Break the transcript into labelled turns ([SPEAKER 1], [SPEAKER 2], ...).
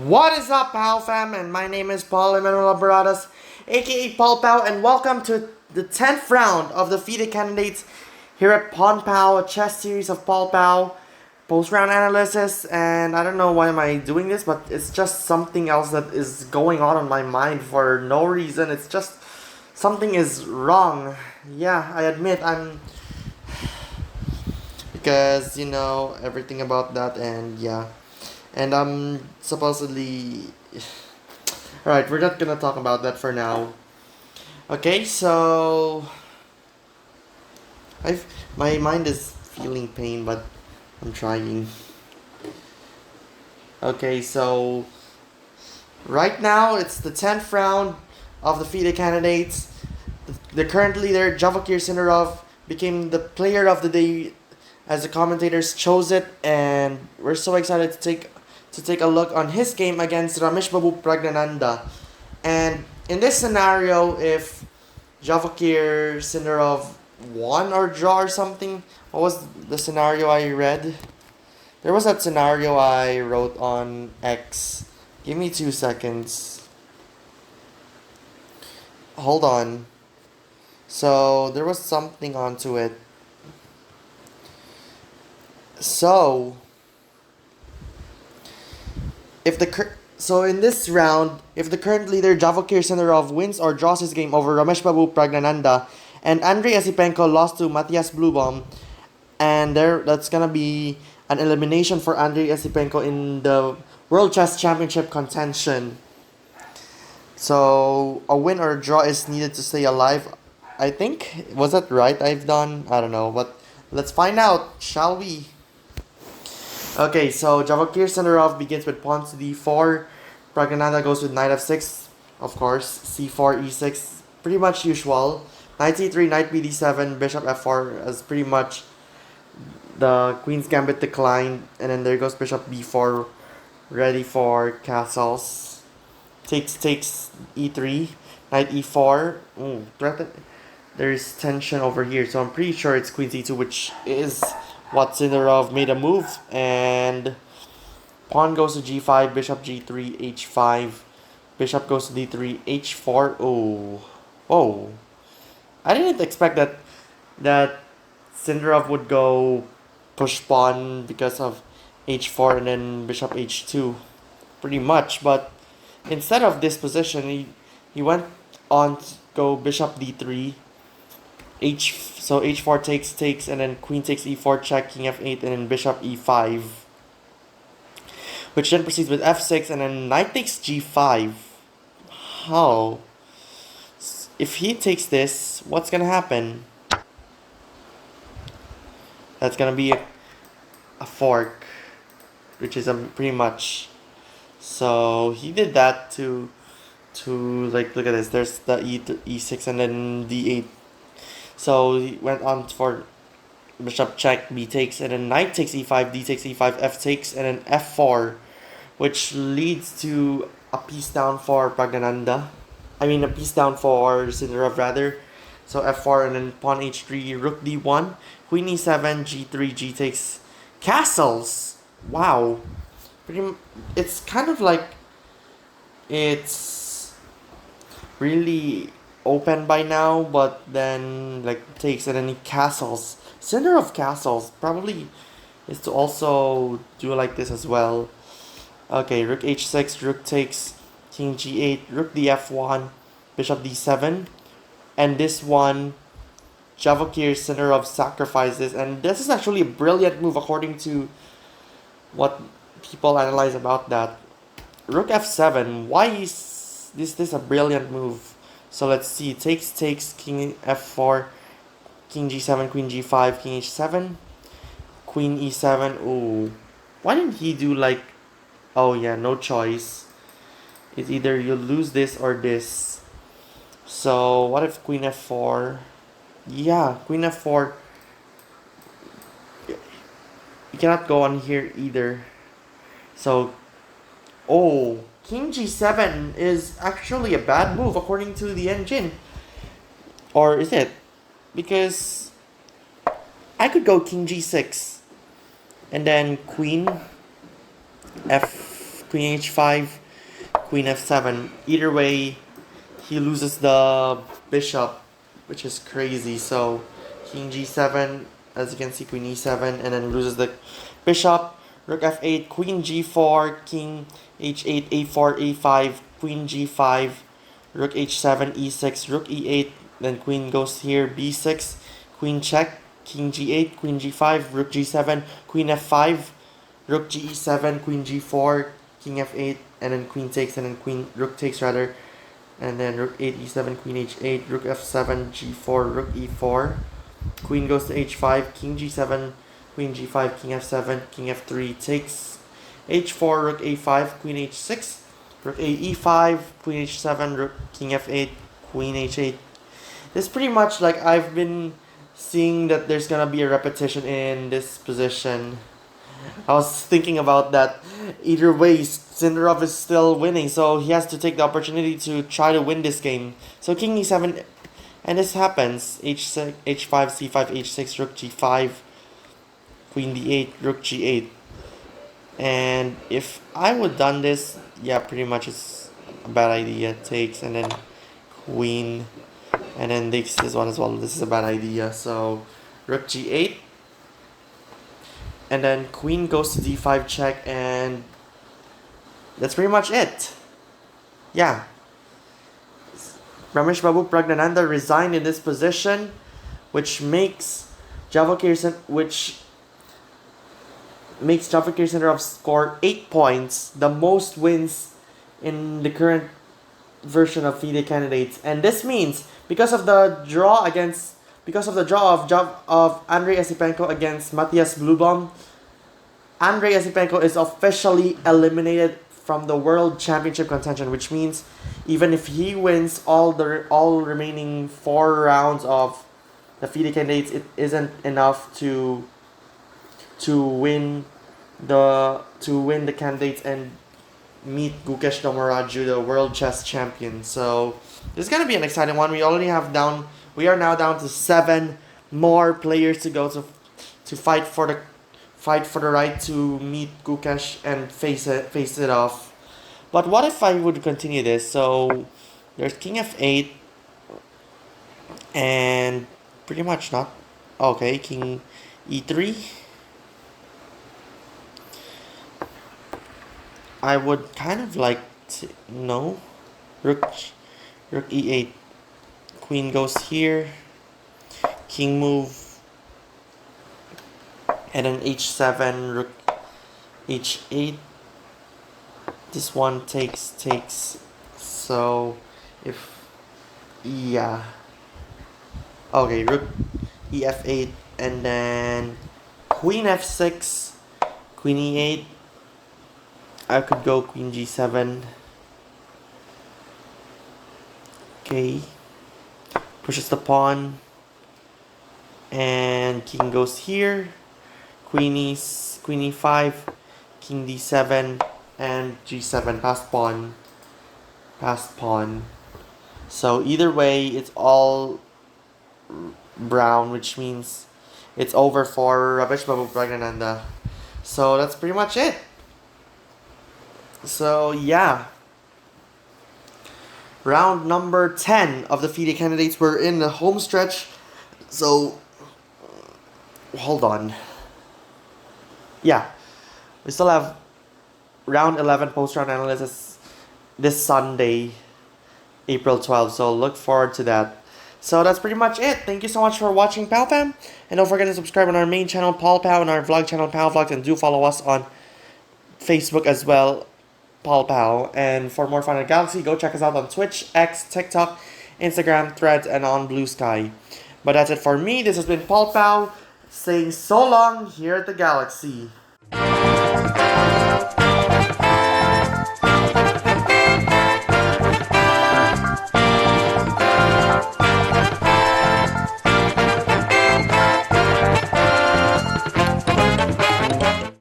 [SPEAKER 1] What is up, POW fam? And my name is Paul Baradas, aka Paul POW, and welcome to the 10th round of the FIDE Candidates here at Pawn POW, a chess series of Paul POW, post-round analysis. And I don't know why am I doing this, but it's just something else that is going on my mind for no reason. It's just something is wrong. Yeah, I admit because you know everything about that, and yeah. And supposedly alright, we're not gonna talk about that for now. Okay, so my mind is feeling pain, but I'm trying. Okay, so right now it's the 10th round of the FIDE Candidates. The current leader, Javokhir Sindarov, became the player of the day as the commentators chose it, and we're so excited to take a look on his game against Rameshbabu Praggnanandhaa. And in this scenario, if Javokhir Sindarov won or draw or something, what was the scenario I read? There was that scenario I wrote on X. Give me 2 seconds. Hold on. So there was something onto it. So in this round, if the current leader Javokhir Sindarov wins or draws his game over Rameshbabu Praggnanandhaa, and Andrei Esipenko lost to Matthias Blubaum, and that's gonna be an elimination for Andrei Esipenko in the World Chess Championship contention. So a win or a draw is needed to stay alive. I think, was that right? I don't know, but let's find out, shall we? Okay, so Javokhir Sindarov begins with pawn to d4. Praggnanandhaa goes with knight f6, of course. c4, e6, pretty much usual. Knight c3, knight bd7, bishop f4 as pretty much the queen's gambit declined. And then there goes bishop b4, ready for castles. Takes e3, knight e4. There's tension over here, so I'm pretty sure it's queen c2, which is what Sindarov made a move. And pawn goes to g5, bishop g3, h5, bishop goes to d3, h4. Oh, I didn't expect that Sindarov would go push pawn because of h4 and then bishop h2, pretty much. But instead of this position, he went on to go bishop d3, so h4 takes, and then queen takes e4 check, king f8, and then bishop e5, which then proceeds with f6, and then knight takes g5. How? If he takes this, what's gonna happen? That's gonna be a fork, which is pretty much. So he did that to like, look at this. There's the e6 and then d8. So he went on for bishop check, b takes, and then knight takes e5, d takes e5, f takes, and then f4, which leads to a piece down for Praggnanandhaa. I mean, a piece down for Sindarov rather. So f4 and then pawn h3, rook d1, queen e7, g3, g takes, castles. Wow, it's kind of like it's really open by now, but then like takes, and then he castles. Sindarov castles probably is to also do like this as well. Okay, rook h6, rook takes, king g8, rook df1, bishop d7, and this one Javokhir Sindarov sacrifices, and this is actually a brilliant move according to what people analyze about that. Rook f7, why is this a brilliant move? So let's see, takes, king f4, king g7, queen g5, king h7, queen e7. Ooh, why didn't he do like, oh yeah, no choice. It's either you lose this or this. So what if queen f4? Yeah, queen f4. You cannot go on here either. So, oh, king g7 is actually a bad move according to the engine. Or is it? Because I could go king g6 and then queen f queen h5, queen f7. Either way, he loses the bishop, which is crazy. So king g7, as you can see, queen e7, and then loses the bishop. Rook f8, queen g4, king h8, a4, a5, queen g5, rook h7, e6, rook e8, then queen goes here, b6, queen check, king g8, queen g5, rook g7, queen f5, rook ge7, queen g4, king f8, and then queen takes, and then rook takes rather, and then rook 8, e7, queen h8, rook f7, g4, rook e4, queen goes to h5, king g7, queen g5, king f7, king f3 takes, h4, rook a5, queen h6, rook a e5, queen h7, rook king f8, queen h8. This is pretty much like I've been seeing that there's gonna be a repetition in this position. I was thinking about that. Either way, Sindarov is still winning, so he has to take the opportunity to try to win this game. So king e7, and this happens. h6, h5, c5, h6, rook g5, queen d8, rook g8. And if I would done this, yeah, pretty much it's a bad idea. Takes, and then queen, and then takes this one as well. This is a bad idea. So rook g8, and then queen goes to d5 check, and that's pretty much it. Yeah. Rameshbabu Praggnanandhaa resigned in this position, which makes Javokhir Sindarov score 8 points, the most wins in the current version of FIDE Candidates. And this means because of the draw of Andrei Esipenko against Matthias Blubaum, Andrei Esipenko is officially eliminated from the World Championship contention, which means even if he wins all remaining 4 rounds of the FIDE Candidates, it isn't enough to win the candidates and meet Gukesh Domoraju, the world chess champion. So this is gonna be an exciting one. We are now down to 7 more players to go to fight for the right to meet Gukesh and face it off. But what if I would continue this? So there's king f8 and pretty much not. Okay, king e3. I would kind of like to, no, rook e8, queen goes here, king move, and then h7, rook h8. This one takes. So if, yeah, okay, rook ef8, and then queen f6, queen e8. I could go queen g7. Okay. Pushes the pawn. And king goes here. Queen e5. King d7. And g7. Passed pawn. So either way, it's all brown, which means it's over for Rameshbabu Praggnanandhaa. So that's pretty much it. So yeah, round number 10 of the FIDE Candidates. We're in the home stretch. So hold on. Yeah, we still have round 11 post-round analysis this Sunday, April 12th. So look forward to that. So that's pretty much it. Thank you so much for watching POW Fam. And don't forget to subscribe on our main channel, Paul POW, and our vlog channel, POW Vlogs. And do follow us on Facebook as well, Paul POW. And for more fun at Galaxy, go check us out on Twitch, X, TikTok, Instagram, Threads, and on Blue Sky. But that's it for me. This has been Paul POW saying so long here at the Galaxy.